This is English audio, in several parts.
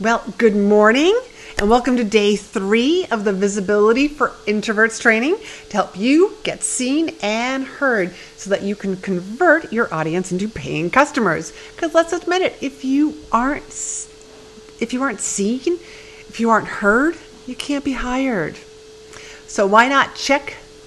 Well, good morning and welcome to day 3 of the Visibility for Introverts training to help you get seen and heard so that you can convert your audience into paying customers. Because let's admit it, if you aren't seen, if you aren't heard, you can't be hired. So why not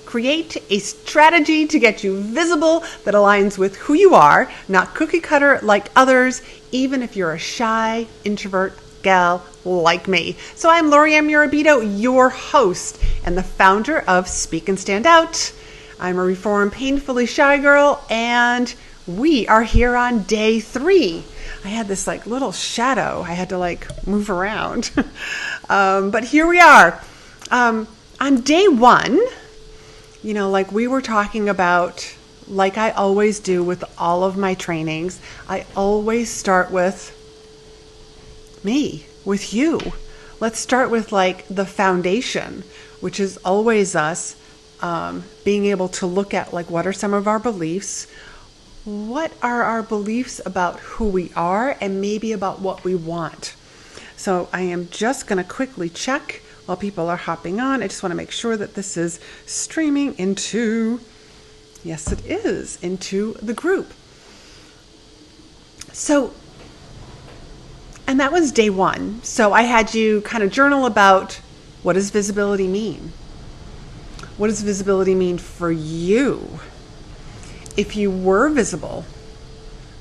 create a strategy to get you visible that aligns with who you are, not cookie cutter like others, even if you're a shy introvert gal like me. So I'm Laurie-Ann, your host and the founder of Speak and Stand Out. I'm a reformed, painfully shy girl, and we are here on day 3. I had this little shadow I had to move around. But here we are. On day 1, we were talking about, like I always do with all of my trainings, I always start with me, with you. Let's start with the foundation, which is always us being able to look at what are some of our beliefs, what are our beliefs about who we are, and maybe about what we want. So I am just going to quickly check while people are hopping on. I just want to make sure that this is streaming into, yes it is, into the group. So, and that was day 1. So I had you kind of journal about, what does visibility mean? What does visibility mean for you? If you were visible,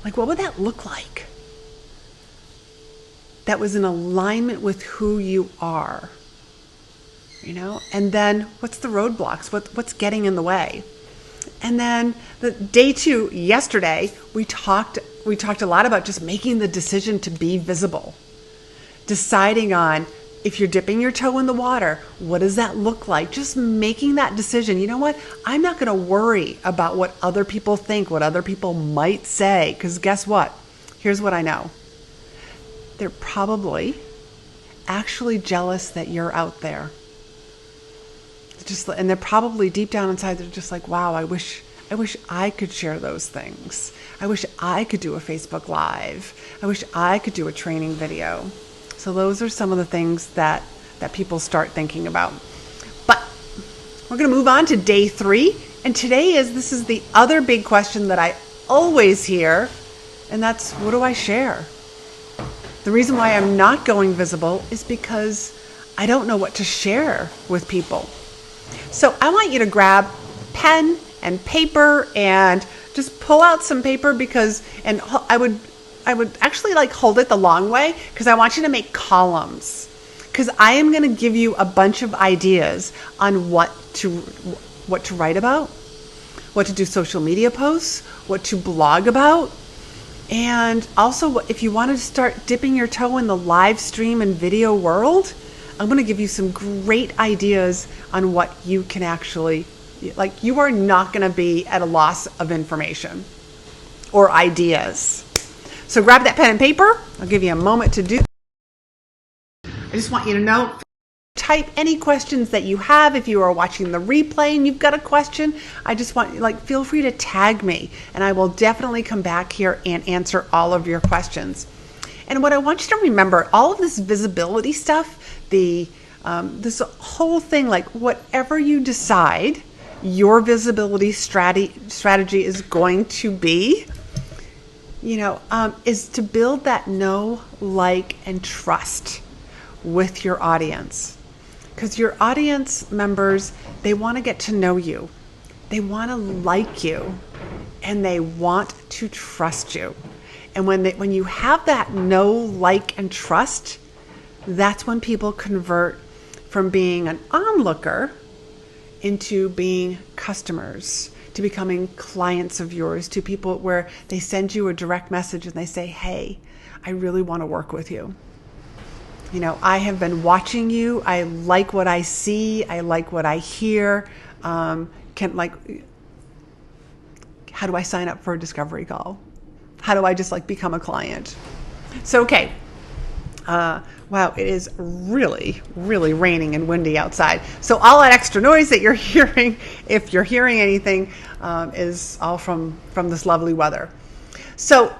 what would that look like? That was in alignment with who you are. And then what's the roadblocks? What's getting in the way? And then the day 2, yesterday, we talked a lot about just making the decision to be visible. Deciding on, if you're dipping your toe in the water, what does that look like? Just making that decision. You know what? I'm not going to worry about what other people think, what other people might say, because guess what? Here's what I know. They're probably actually jealous that you're out there. And they're probably deep down inside, they're just wow, I wish I could share those things. I wish I could do a Facebook Live. I wish I could do a training video. So those are some of the things that people start thinking about. But we're going to move on to day 3. And this is the other big question that I always hear. And that's, what do I share? The reason why I'm not going visible is because I don't know what to share with people. So I want you to grab pen and paper and just pull out some paper and I would actually hold it the long way because I want you to make columns, because I am going to give you a bunch of ideas on what to write about, what to do social media posts, what to blog about. And also, if you want to start dipping your toe in the live stream and video world, I'm going to give you some great ideas on what you can actually, you are not going to be at a loss of information or ideas. So grab that pen and paper. I'll give you a moment to do. I just want you to know, type any questions that you have. If you are watching the replay and you've got a question, I just want, feel free to tag me and I will definitely come back here and answer all of your questions. And what I want you to remember, all of this visibility stuff, this whole thing, whatever you decide your visibility strategy is going to be, is to build that know, like, and trust with your audience. Because your audience members, they want to get to know you. They want to like you. And they want to trust you. And when you have that know, like, and trust, that's when people convert from being an onlooker into being customers, to becoming clients of yours, to people where they send you a direct message and they say, hey, I really want to work with you. I have been watching you. I like what I see. I like what I hear. How do I sign up for a discovery call? How do I just become a client? So, okay. Wow, it is really, really raining and windy outside. So all that extra noise that you're hearing, if you're hearing anything, is all from this lovely weather. So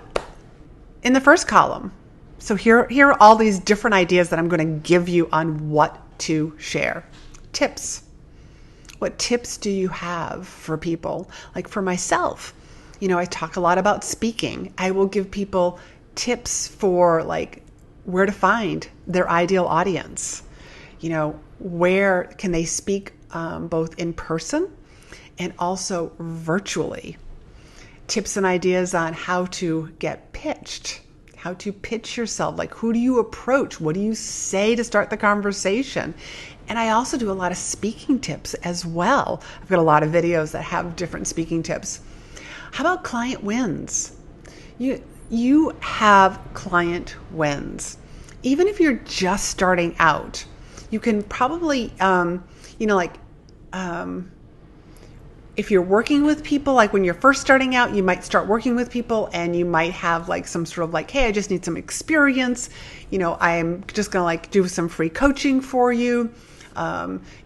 in the first column, so here are all these different ideas that I'm going to give you on what to share. Tips. What tips do you have for people? Like for myself, I talk a lot about speaking. I will give people tips for like where to find their ideal audience. Where can they speak both in person and also virtually. Tips and ideas on how to get pitched, how to pitch yourself. Like, who do you approach? What do you say to start the conversation? And I also do a lot of speaking tips as well. I've got a lot of videos that have different speaking tips. How about client wins? You have client wins. Even if you're just starting out, you can probably, if you're working with people, like when you're first starting out, you might start working with people and you might have like some sort of like, hey, I just need some experience. I'm just going to like do some free coaching for you.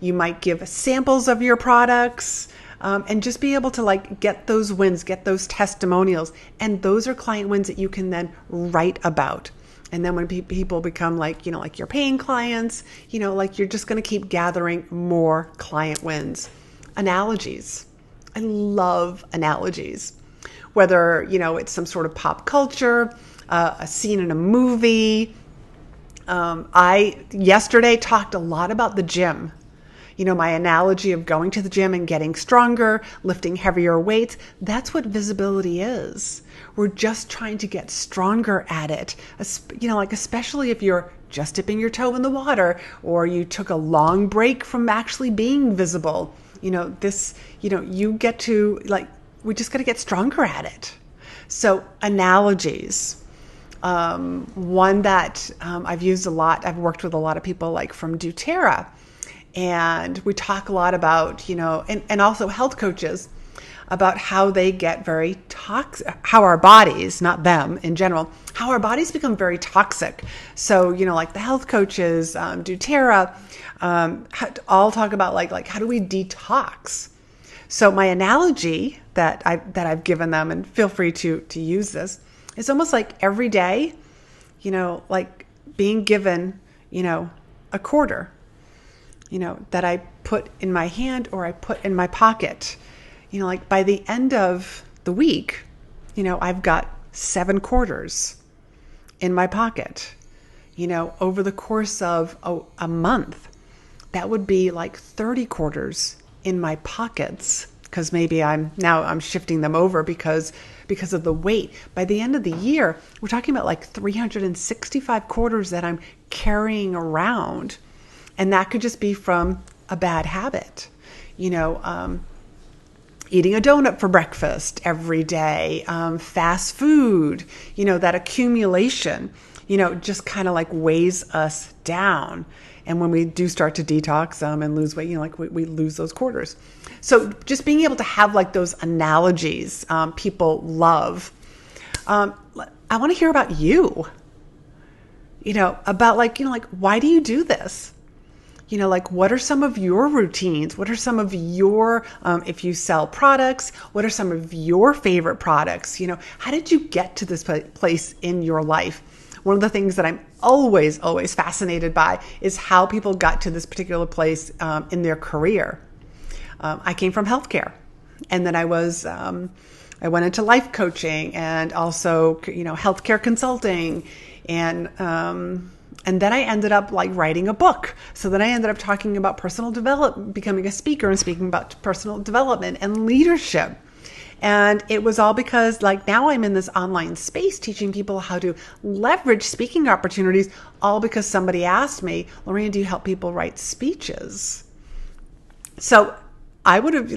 You might give samples of your products and just be able to like get those wins, get those testimonials. And those are client wins that you can then write about. And then when people become like, like your paying clients, like you're just going to keep gathering more client wins. Analogies. I love analogies. Whether, it's some sort of pop culture, a scene in a movie. I yesterday talked a lot about the gym. My analogy of going to the gym and getting stronger, lifting heavier weights, that's what visibility is. We're just trying to get stronger at it. Especially if you're just dipping your toe in the water or you took a long break from actually being visible. You get to we just got to get stronger at it. So analogies. One that I've used a lot, I've worked with a lot of people like from doTERRA. And we talk a lot about, and also health coaches about how they get very toxic, how our bodies, not them in general, how our bodies become very toxic. So, like the health coaches, doTERRA, all talk about like how do we detox? So my analogy that I've given them, and feel free to use this, is almost like every day, like being given, a quarter, that I put in my hand or I put in my pocket. Like by the end of the week, I've got 7 quarters in my pocket. Over the course of a month, that would be like 30 quarters in my pockets, because maybe I'm shifting them over because of the weight. By the end of the year, we're talking about like 365 quarters that I'm carrying around. And that could just be from a bad habit, eating a donut for breakfast every day, fast food, that accumulation, just kind of like weighs us down. And when we do start to detox and lose weight, we lose those quarters. So just being able to have like those analogies, people love. I want to hear about you, about like why do you do this? What are some of your routines? What are some of your, if you sell products, what are some of your favorite products? How did you get to this place in your life? One of the things that I'm always fascinated by is how people got to this particular place in their career. I came from healthcare, and then I went into life coaching and also, healthcare consulting, and then I ended up like writing a book. So then I ended up talking about personal development, becoming a speaker and speaking about personal development and leadership. And it was all because like now I'm in this online space teaching people how to leverage speaking opportunities, all because somebody asked me, Laurie-Ann, do you help people write speeches? So I would have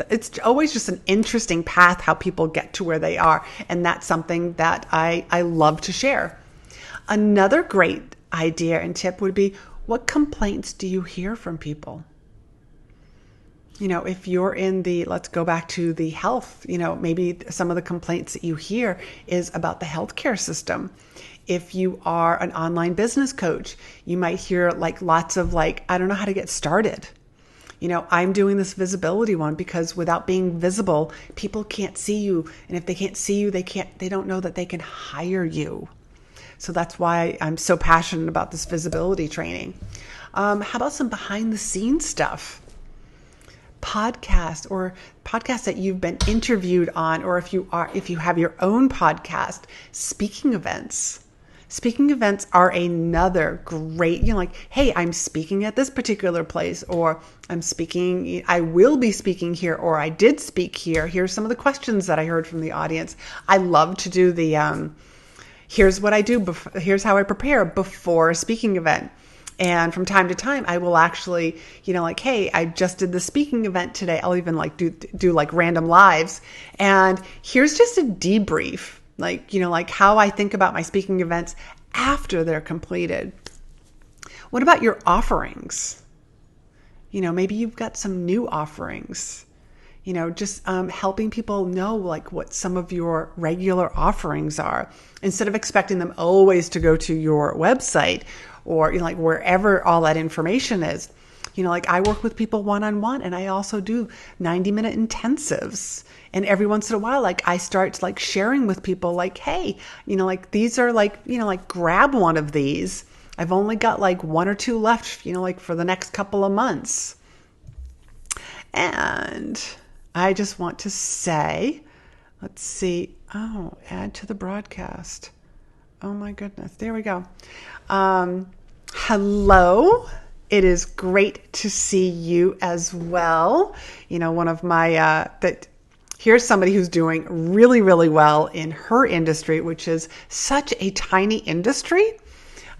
it's always just an interesting path how people get to where they are. And that's something that I love to share. Another great idea and tip would be, what complaints do you hear from people? If you're in let's go back to the health, maybe some of the complaints that you hear is about the healthcare system. If you are an online business coach, you might hear like lots of like, I don't know how to get started. I'm doing this visibility one because without being visible, people can't see you. And if they can't see you, they don't know that they can hire you. So that's why I'm so passionate about this visibility training. How about some behind the scenes stuff? Podcasts that you've been interviewed on, or if you have your own podcast, speaking events. Speaking events are another great, like, hey, I'm speaking at this particular place, or I will be speaking here, or I did speak here. Here's some of the questions that I heard from the audience. I love to do the, here's what I do, here's how I prepare before a speaking event. And from time to time, I will actually, like, hey, I just did the speaking event today. I'll even like do like random lives. And here's just a debrief. Like how I think about my speaking events after they're completed. What about your offerings? Maybe you've got some new offerings. Just helping people know like what some of your regular offerings are, instead of expecting them always to go to your website or like wherever all that information is. Like I work with people one-on-one, and I also do 90-minute intensives. And every once in a while, like I start like sharing with people like, hey, like these are like, like grab one of these. I've only got like 1 or 2 left, like for the next couple of months. And I just want to say, let's see. Oh, add to the broadcast. Oh my goodness. There we go. Hello. It is great to see you as well. One of my, here's somebody who's doing really, really well in her industry, which is such a tiny industry.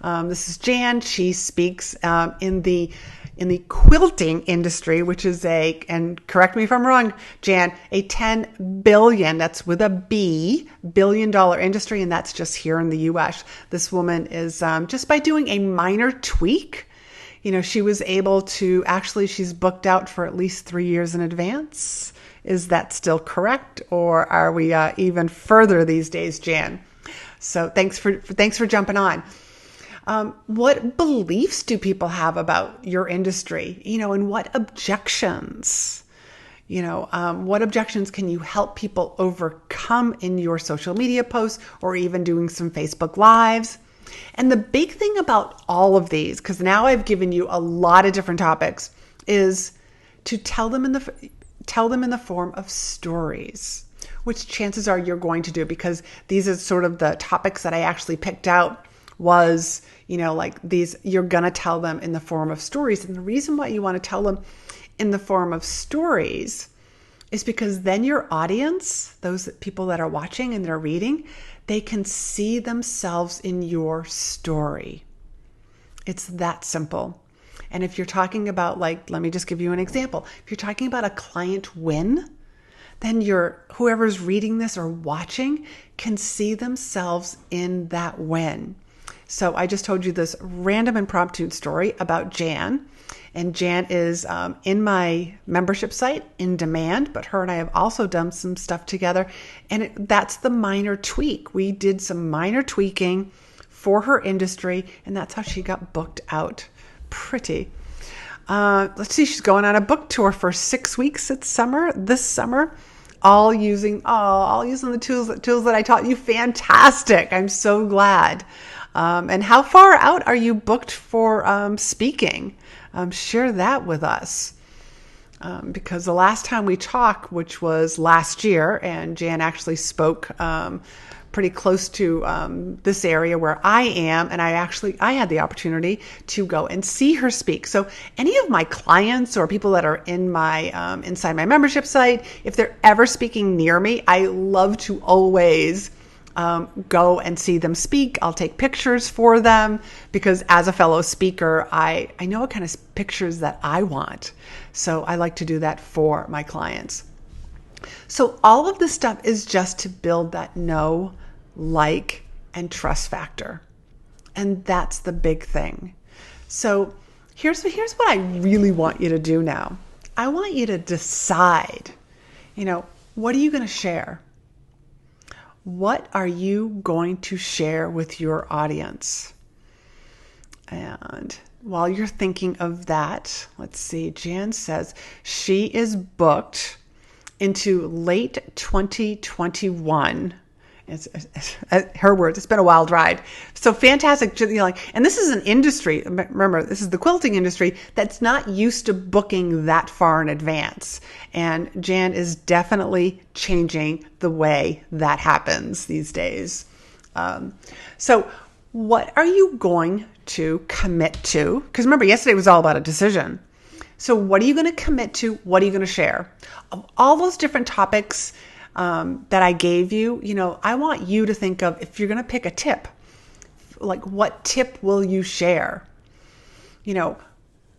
This is Jan. She speaks in the quilting industry, which is and correct me if I'm wrong, Jan, a 10 billion, that's with a B, billion-dollar industry, and that's just here in the U.S. This woman is just by doing a minor tweak, she was able to she's booked out for at least 3 years in advance. Is that still correct, or are we even further these days, Jan? So thanks for jumping on. What beliefs do people have about your industry? And what objections? What objections can you help people overcome in your social media posts, or even doing some Facebook Lives? And the big thing about all of these, because now I've given you a lot of different topics, is to tell them in the form of stories, which chances are you're going to do, because these are sort of the topics that I actually picked out was, like these, you're going to tell them in the form of stories. And the reason why you want to tell them in the form of stories is because then your audience, those people that are watching and they're reading, they can see themselves in your story. It's that simple. And if you're talking about, like, let me just give you an example. If you're talking about a client win, then whoever's reading this or watching can see themselves in that win. So I just told you this random impromptu story about Jan. And Jan is in my membership site in demand, but her and I have also done some stuff together. And that's the minor tweak. We did some minor tweaking for her industry, and that's how she got booked out. Pretty. Let's see, she's going on a book tour for 6 weeks this summer, all using the tools that I taught you. Fantastic. I'm so glad. And how far out are you booked for speaking? Share that with us. Because the last time we talked, which was last year, and Jan actually spoke pretty close to this area where I am, and I had the opportunity to go and see her speak. So any of my clients or people that are in my inside my membership site, if they're ever speaking near me, I love to always go and see them speak. I'll take pictures for them, because as a fellow speaker, I know what kind of pictures that I want. So I like to do that for my clients. So all of this stuff is just to build that know, like, and trust factor. And that's the big thing. So here's what I really want you to do now. I want you to decide, what are you going to share? What are you going to share with your audience? And while you're thinking of that, let's see, Jan says she is booked into late 2021. It's her words. It's been a wild ride. So fantastic. And this is an industry. Remember, this is the quilting industry that's not used to booking that far in advance. And Jan is definitely changing the way that happens these days. So what are you going to commit to? Because remember, yesterday was all about a decision. So what are you going to commit to? What are you going to share? Of all those different topics that I gave you, I want you to think of, if you're going to pick a tip, like what tip will you share? And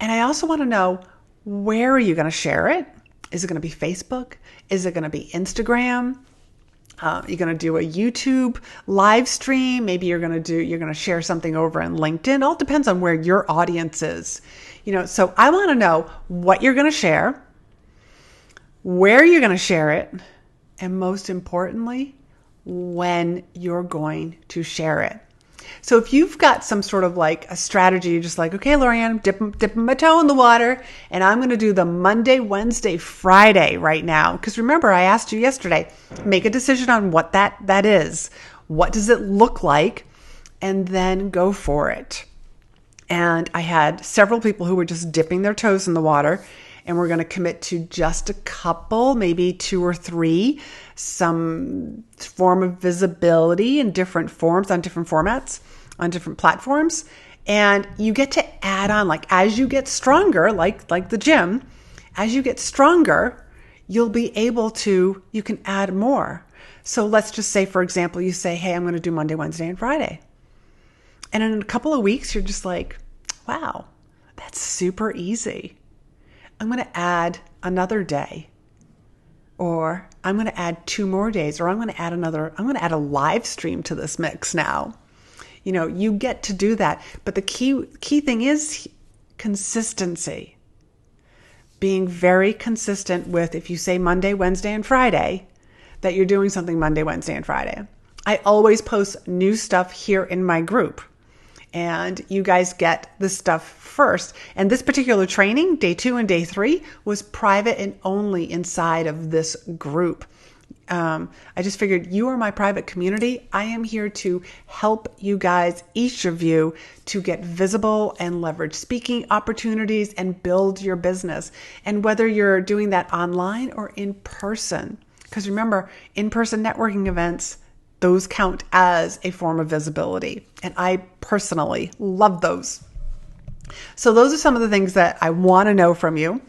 I also want to know, where are you going to share it? Is it going to be Facebook? Is it going to be Instagram? You're going to do a YouTube live stream. Maybe you're going to share something over in LinkedIn. All depends on where your audience is. So I want to know what you're going to share, where you're going to share it, and most importantly, when you're going to share it. So if you've got some sort of like a strategy, you're just like, okay, Laurie-Ann, I'm dipping my toe in the water, and I'm going to do the Monday, Wednesday, Friday right now. Because remember, I asked you yesterday, make a decision on what that is. What does it look like? And then go for it. And I had several people who were just dipping their toes in the water, and we're going to commit to just a couple, maybe 2 or 3, some form of visibility in different forms, on different formats, on different platforms. And you get to add on, like as you get stronger, like the gym, as you get stronger, you'll be able to, you can add more. So let's just say, for example, you say, hey, I'm going to do Monday, Wednesday, and Friday. And in a couple of weeks, you're just like, wow, that's super easy. I'm going to add another day, or I'm going to add 2 more days, or I'm going to add a live stream to this mix now. You get to do that. But the key thing is consistency. Being very consistent with, if you say Monday, Wednesday, and Friday, that you're doing something Monday, Wednesday, and Friday. I always post new stuff here in my group, and you guys get the stuff first. And this particular training, day 2 and day 3, was private and only inside of this group. I just figured, you are my private community. I am here to help you guys, each of you, to get visible and leverage speaking opportunities and build your business. And whether you're doing that online or in person, because remember, in-person networking events, those count as a form of visibility. And I personally love those. So those are some of the things that I want to know from you.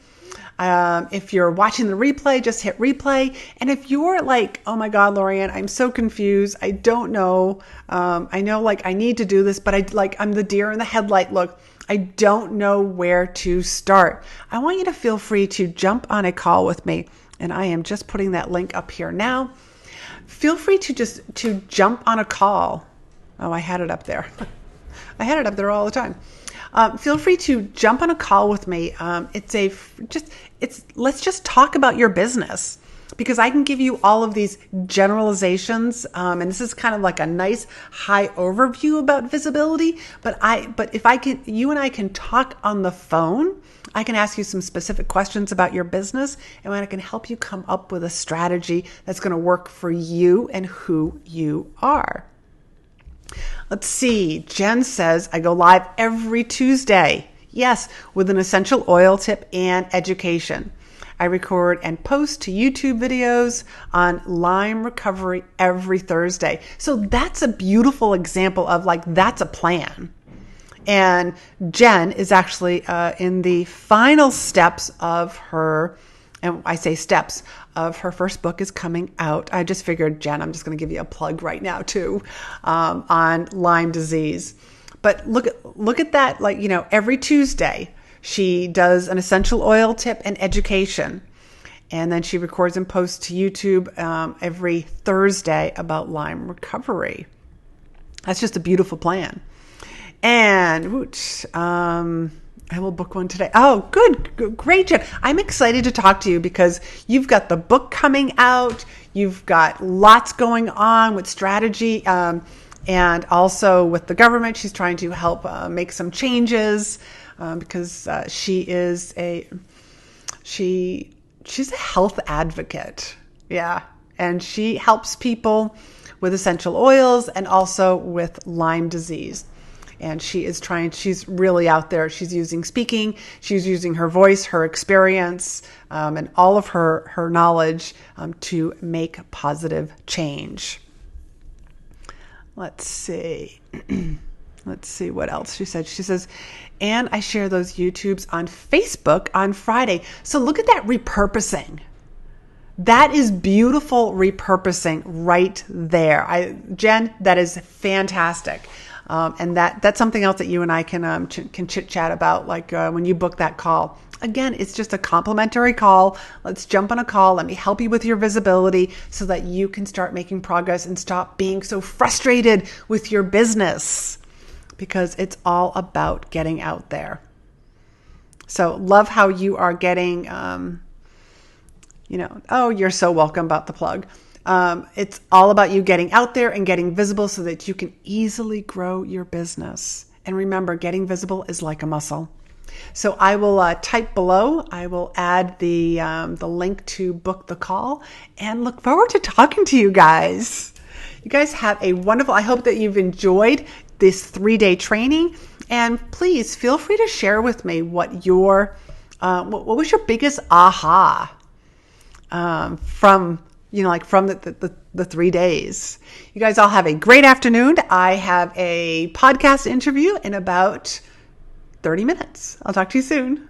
If you're watching the replay, just hit replay. And if you're like, oh my God, Laurie-Ann, I'm so confused. I don't know. I know I need to do this, but I'm the deer in the headlight look. I don't know where to start. I want you to feel free to jump on a call with me. And I am just putting that link up here now. Feel free to jump on a call. Oh, I had it up there. I had it up there all the time. Feel free to jump on a call with me. Let's just talk about your business, because I can give you all of these generalizations. And this is kind of like a nice high overview about visibility. But if you and I can talk on the phone, I can ask you some specific questions about your business, and I can help you come up with a strategy that's going to work for you and who you are. Let's see. Jen says, I go live every Tuesday. Yes, with an essential oil tip and education. I record and post to YouTube videos on Lyme recovery every Thursday. So that's a beautiful example of that's a plan. And Jen is actually in the final steps of her, and I say steps, of her first book is coming out. I just figured, Jen, I'm just going to give you a plug right now too, on Lyme disease. But look at that, every Tuesday she does an essential oil tip and education. And then she records and posts to YouTube every Thursday about Lyme recovery. That's just a beautiful plan. And I will book one today. Oh, good. Great, Jen. I'm excited to talk to you because you've got the book coming out. You've got lots going on with strategy. And also with the government, she's trying to help make some changes. because she's a health advocate. Yeah. And she helps people with essential oils and also with Lyme disease. And she's really out there. She's using speaking, she's using her voice, her experience, and all of her knowledge to make positive change. Let's see. Let's see what else she said. She says, and I share those YouTubes on Facebook on Friday. So look at that repurposing. That is beautiful repurposing right there. Jen, that is fantastic. And that's something else that you and I can chit chat about, like when you book that call. Again, it's just a complimentary call. Let's jump on a call. Let me help you with your visibility so that you can start making progress and stop being so frustrated with your business, because it's all about getting out there. So love how you are getting, you're so welcome about the plug. It's all about you getting out there and getting visible so that you can easily grow your business. And remember, getting visible is like a muscle. So I will type below. I will add the link to book the call and look forward to talking to you guys. You guys have a wonderful, I hope that you've enjoyed this 3-day training. And please feel free to share with me what was your biggest aha from the 3 days. You guys all have a great afternoon. I have a podcast interview in about 30 minutes. I'll talk to you soon.